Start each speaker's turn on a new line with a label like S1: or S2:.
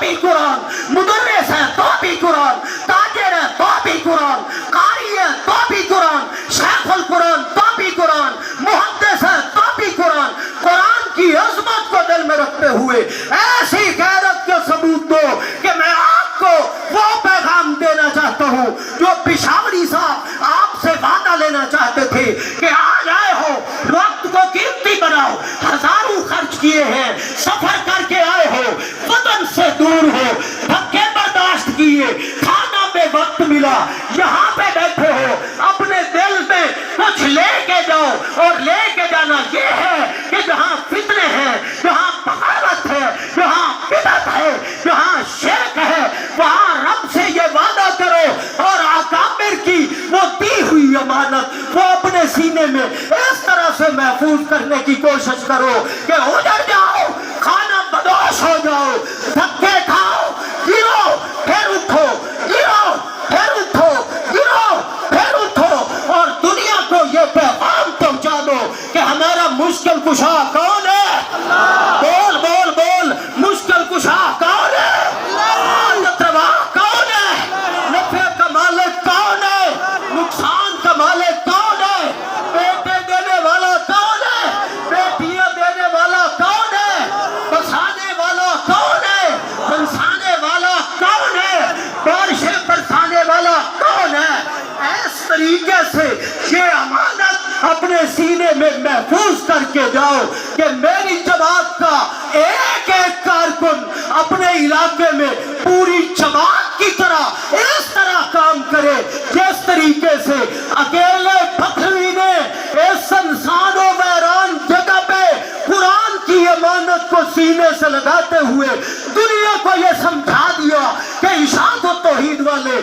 S1: بھی قرآن، مدرس ہے تو بھی قرآن، تاجر ہے تو بھی قرآن، قاری ہے تو بھی قرآن، شیخ القرآن تو بھی قرآن، محدث ہے تو بھی قرآن۔ قرآن کی عظمت کو دل میں رکھتے ہوئے ایسی غیرت کے ثبوت دو کہ میں آپ کو وہ پیغام دینا چاہتا ہوں جو پشاوری صاحب آپ سے وعدہ لینا چاہتے تھے کہ آج آئے ہو، وقت کو قیمتی بناؤ، ہزاروں خرچ کیے ہیں، سفر کر کے آئے ہو، وطن سے دور ہو، دھکے برداشت کیے، کھانا بے وقت ملا، یہاں پہ بیٹھے ہو، اپنے دل میں کچھ لے کے جاؤ، اور لے کے جانا یہ ہے کہ جہاں فتنے ہیں، جہاں بغاوت ہے، جہاں بدعت ہے، جہاں شرک ہے، وہاں رب سے یہ وعدہ کرو اور اکابر کی وہ دی ہوئی امانت وہ اپنے سینے میں اس طرح سے محفوظ کرنے کی کوشش کرو کہ اجڑ جاؤ، کھانا بدوش ہو جاؤ، دھکے کھاؤ، گرو پھر اٹھو، گرو پھر اٹھو، گرو پھر اٹھو، اور دنیا کو یہ پیغام پہنچا دو کہ ہمارا مشکل کشا کون ہے؟ بول بول بول، مشکل کشا کون ہے؟ حاجت روا کون ہے؟ نفع کا مالک کون ہے؟ نقصان کا مالک کون ہے؟ بیٹے دینے والا کون ہے؟ بیٹیاں دینے والا کون ہے؟ بسانے والا کون ہے؟ بنسانے والا کون ہے؟ بارشیں برسانے والا کون ہے؟ اس طریقے سے یہ امانت اپنے سینے میں محفوظ کر کے جاؤ کہ میری جماعت کا ایک ایک کارکن اپنے علاقے میں پوری جماعت کی طرح اس طرح کام کرے جس طریقے سے اکیلے بکھری نے اس سنسان و ویران جگہ پہ قرآن کی امانت کو سینے سے لگاتے ہوئے دنیا کو یہ سمجھا دیا کہ اشاعت و توحید والے